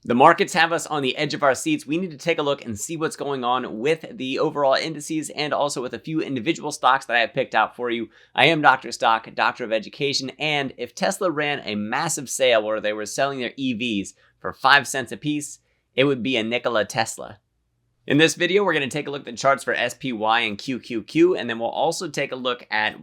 The markets have us on the edge of our seats. We need to take a look and see what's going on with the overall indices and also with a few individual stocks that I have picked out for you. I am Dr. Stock, Doctor of Education, and if Tesla ran a massive sale where they were selling their EVs for 5 cents a piece, it would be a Nikola Tesla. In this video, we're going to take a look at the charts for SPY and QQQ, and then we'll also take a look at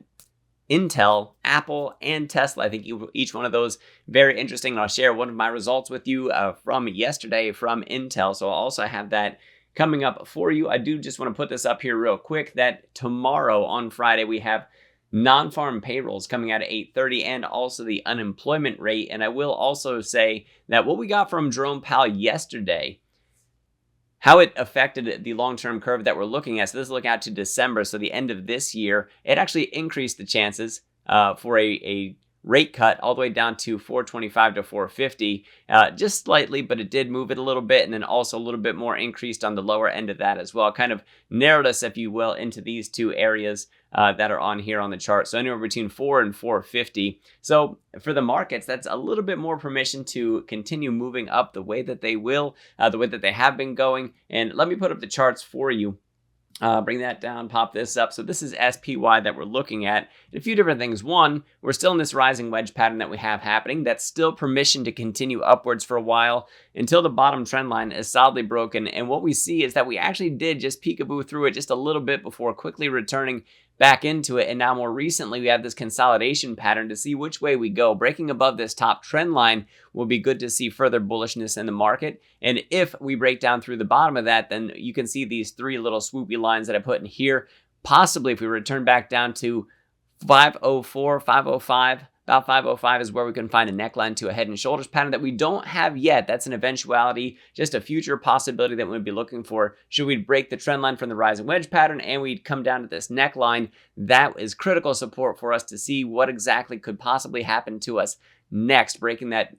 Intel, Apple, and Tesla. I think each one of those very interesting. And I'll share one of my results with you from yesterday from Intel. So I'll also have that coming up for you. I do just want to put this up here real quick that tomorrow on Friday, we have non-farm payrolls coming out at 8:30 and also the unemployment rate. And I will also say that what we got from Jerome Powell yesterday, how it affected the long-term curve that we're looking at. So this is looking out to December, so the end of this year. It actually increased the chances for a rate cut all the way down to 425 to 450, just slightly, but it did move it a little bit, and then also a little bit more increased on the lower end of that as well. Kind of narrowed us, if you will, into these two areas that are on here on the chart. So anywhere between 4 and 450. So for the markets, that's a little bit more permission to continue moving up the way that they will, the way that they have been going. And let me put up the charts for you. Bring that down, pop this up. So this is SPY that we're looking at. A few different things. One, we're still in this rising wedge pattern that we have happening. That's still permission to continue upwards for a while until the bottom trend line is solidly broken. And what we see is that we actually did just peekaboo through it just a little bit before quickly returning back into it. And now more recently, we have this consolidation pattern to see which way we go. Breaking above this top trend line will be good to see further bullishness in the market. And if we break down through the bottom of that, then you can see these three little swoopy lines that I put in here. Possibly if we return back down to 504, 505, about 505 is where we can find a neckline to a head and shoulders pattern that we don't have yet. That's an eventuality, just a future possibility that we'd be looking for. Should we break the trend line from the rising wedge pattern and we'd come down to this neckline, that is critical support for us to see what exactly could possibly happen to us next, breaking that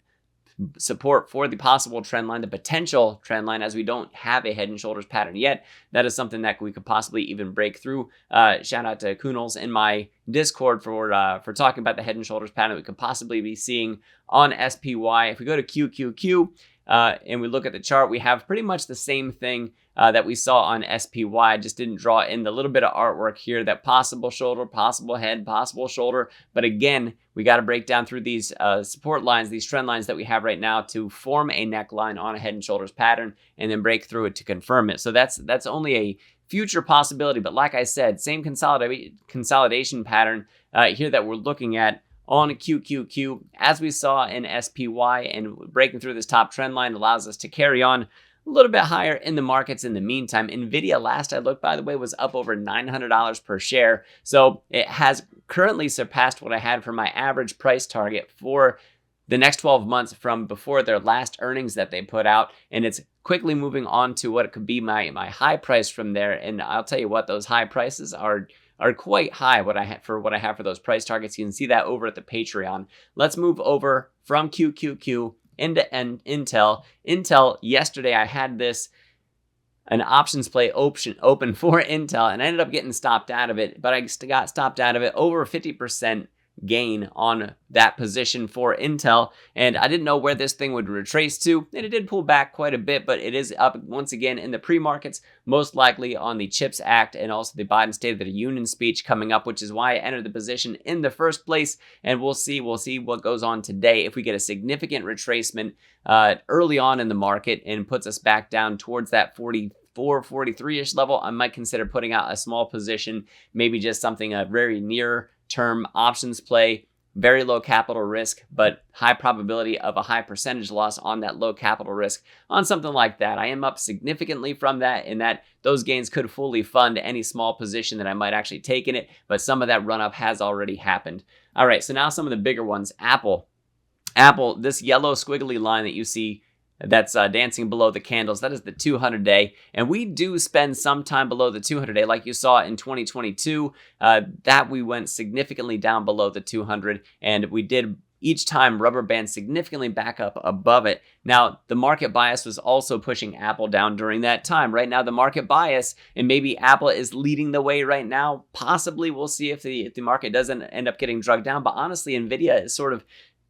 support for the possible trend line, the potential trend line, as we don't have a head and shoulders pattern yet. That is something that we could possibly even break through. Shout out to Kunals in my Discord for talking about the head and shoulders pattern we could possibly be seeing on SPY. If we go to QQQ and we look at the chart, we have pretty much the same thing that we saw on SPY. I just didn't draw in the little bit of artwork here, that possible shoulder, possible head, possible shoulder. But again, we got to break down through these support lines, these trend lines that we have right now to form a neckline on a head and shoulders pattern and then break through it to confirm it. So that's only a future possibility. But like I said, same consolidation pattern here that we're looking at on QQQ as we saw in SPY, and breaking through this top trend line allows us to carry on a little bit higher in the markets in the meantime. NVIDIA, last I looked, by the way, was up over $900 per share. So it has currently surpassed what I had for my average price target for the next 12 months from before their last earnings that they put out. And it's quickly moving on to what it could be my high price from there. And I'll tell you what, those high prices are quite high what I have for those price targets. You can see that over at the Patreon. Let's move over from QQQ into Intel. Intel, yesterday I had an options play open for Intel, and I ended up getting stopped out of it, but I got stopped out of it over 50% gain on that position for Intel, and I didn't know where this thing would retrace to, and it did pull back quite a bit, but it is up once again in the pre-markets, most likely on the CHIPS Act and also the Biden State of the Union speech coming up, which is why I entered the position in the first place. And we'll see what goes on today. If we get a significant retracement early on in the market and puts us back down towards that 44, 43-ish level, I might consider putting out a small position, maybe just something a very near term options play, very low capital risk, but high probability of a high percentage loss on that low capital risk on something like that. I am up significantly from that, in that those gains could fully fund any small position that I might actually take in it, but some of that run up has already happened. All right, so now some of the bigger ones. Apple, this yellow squiggly line that you see that's dancing below the candles, that is the 200-day. And we do spend some time below the 200-day, like you saw in 2022, that we went significantly down below the 200, and we did each time rubber band significantly back up above it. Now, the market bias was also pushing Apple down during that time. Right now, the market bias, and maybe Apple is leading the way right now. Possibly, we'll see if the market doesn't end up getting drugged down. But honestly, NVIDIA is sort of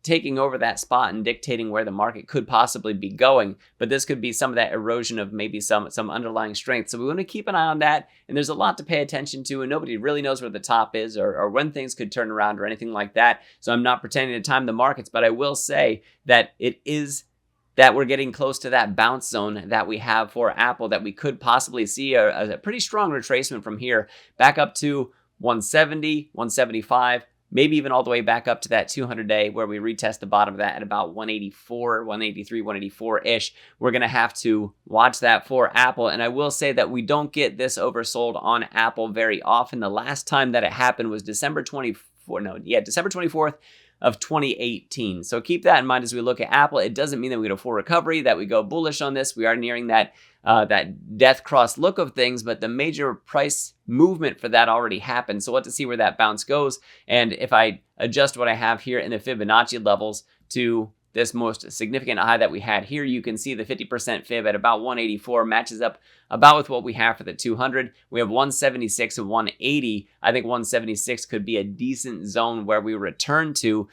taking over that spot and dictating where the market could possibly be going. But this could be some of that erosion of maybe some underlying strength. So we want to keep an eye on that. And there's a lot to pay attention to, and nobody really knows where the top is or when things could turn around or anything like that. So I'm not pretending to time the markets, but I will say that it is that we're getting close to that bounce zone that we have for Apple, that we could possibly see a pretty strong retracement from here back up to 170, 175, maybe even all the way back up to that 200-day where we retest the bottom of that at about 184, 183, 184-ish. We're going to have to watch that for Apple. And I will say that we don't get this oversold on Apple very often. The last time that it happened was December 24th of 2018. So keep that in mind as we look at Apple. It doesn't mean that we get a full recovery, that we go bullish on this. We are nearing that death cross look of things, but the major price movement for that already happened. So we'll have to see where that bounce goes. And if I adjust what I have here in the Fibonacci levels to this most significant high that we had here, you can see the 50% fib at about 184 matches up about with what we have for the 200. We have 176 and 180. I think 176 could be a decent zone where we return to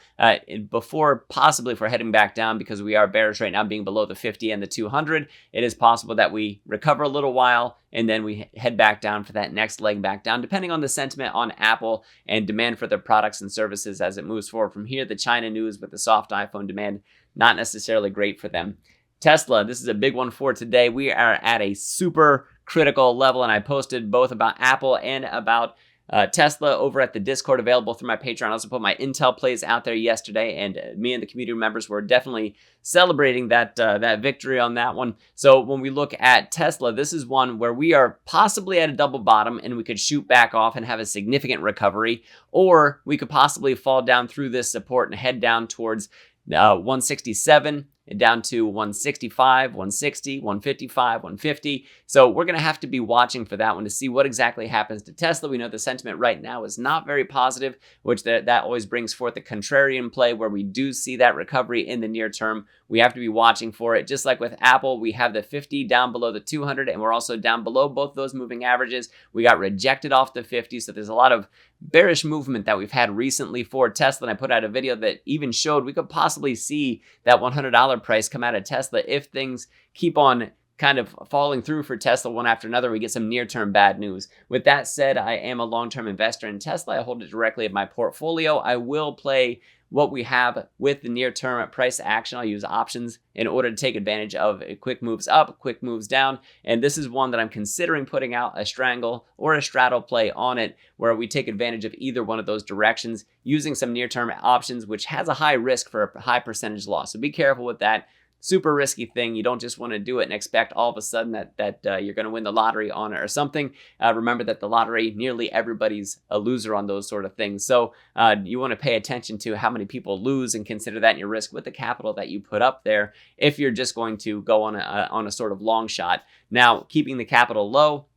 before possibly if we're heading back down, because we are bearish right now being below the 50 and the 200. It is possible that we recover a little while and then we head back down for that next leg back down, depending on the sentiment on Apple and demand for their products and services as it moves forward from here. The China news with the soft iPhone demand, not necessarily great for them. Tesla, this is a big one for today. We are at a super critical level, and I posted both about Apple and about Tesla over at the Discord available through my Patreon. I also put my Intel plays out there yesterday, and me and the community members were definitely celebrating that victory on that one. So when we look at Tesla, this is one where we are possibly at a double bottom and we could shoot back off and have a significant recovery, or we could possibly fall down through this support and head down towards 167 down to 165, 160, 155, 150. So we're going to have to be watching for that one to see what exactly happens to Tesla. We know the sentiment right now is not very positive, which that always brings forth a contrarian play where we do see that recovery in the near term. We have to be watching for it. Just like with Apple, we have the 50 down below the 200, and we're also down below both those moving averages. We got rejected off the 50, so there's a lot of bearish movement that we've had recently for Tesla, and I put out a video that even showed we could possibly see that $100 price come out of Tesla if things keep on kind of falling through for Tesla one after another. We get some near-term bad news. With that said, I am a long-term investor in Tesla. I hold it directly in my portfolio. I will play what we have with the near-term price action. I'll use options in order to take advantage of quick moves up, quick moves down. And this is one that I'm considering putting out a strangle or a straddle play on it, where we take advantage of either one of those directions using some near-term options, which has a high risk for a high percentage loss. So be careful with that. Super risky thing. You don't just want to do it and expect all of a sudden that you're going to win the lottery on it or something. Remember that the lottery, nearly everybody's a loser on those sort of things. So you want to pay attention to how many people lose and consider that in your risk with the capital that you put up there if you're just going to go on a sort of long shot. Now, keeping the capital low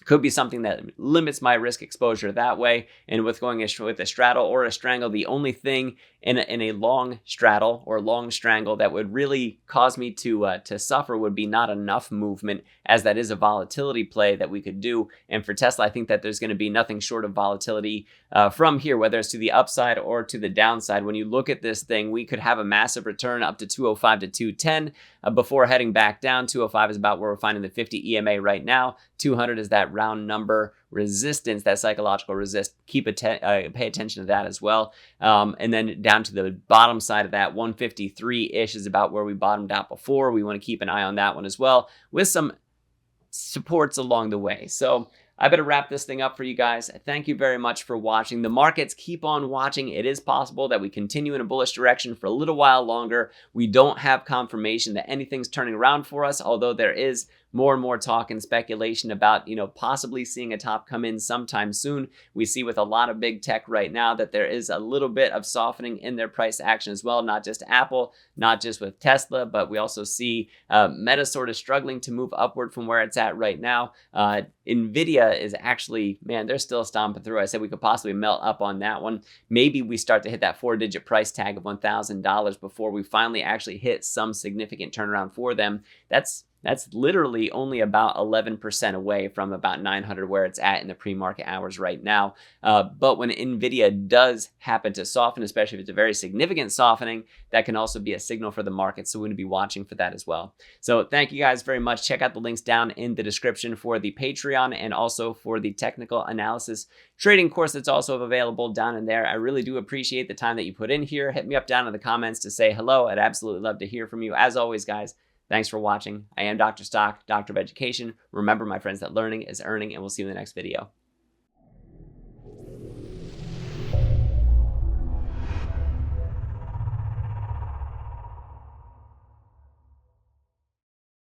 could be something that limits my risk exposure that way. And with going with a straddle or a strangle, the only thing in a long straddle or long strangle that would really cause me to suffer would be not enough movement, as that is a volatility play that we could do. And for Tesla, I think that there's going to be nothing short of volatility from here, whether it's to the upside or to the downside. When you look at this thing, we could have a massive return up to 205 to 210 before heading back down. 205 is about where we're finding the 50 EMA right now. 200 is that round number resistance, that psychological resist. Pay attention to that as well. And then down to the bottom side of that, 153-ish is about where we bottomed out before. We want to keep an eye on that one as well, with some supports along the way. So I better wrap this thing up for you guys. Thank you very much for watching. The markets keep on watching. It is possible that we continue in a bullish direction for a little while longer. We don't have confirmation that anything's turning around for us, although there is more and more talk and speculation about, possibly seeing a top come in sometime soon. We see with a lot of big tech right now that there is a little bit of softening in their price action as well, not just Apple, not just with Tesla, but we also see Meta sort of struggling to move upward from where it's at right now. NVIDIA is actually, they're still stomping through. I said we could possibly melt up on that one. Maybe we start to hit that 4-digit price tag of $1,000 before we finally actually hit some significant turnaround for them. That's That's literally only about 11% away from about 900 where it's at in the pre-market hours right now. But when NVIDIA does happen to soften, especially if it's a very significant softening, that can also be a signal for the market. So we're going to be watching for that as well. So thank you guys very much. Check out the links down in the description for the Patreon and also for the technical analysis trading course that's also available down in there. I really do appreciate the time that you put in here. Hit me up down in the comments to say hello. I'd absolutely love to hear from you. As always, guys, thanks for watching. I am Dr. Stock, Doctor of Education. Remember, my friends, that learning is earning, and we'll see you in the next video.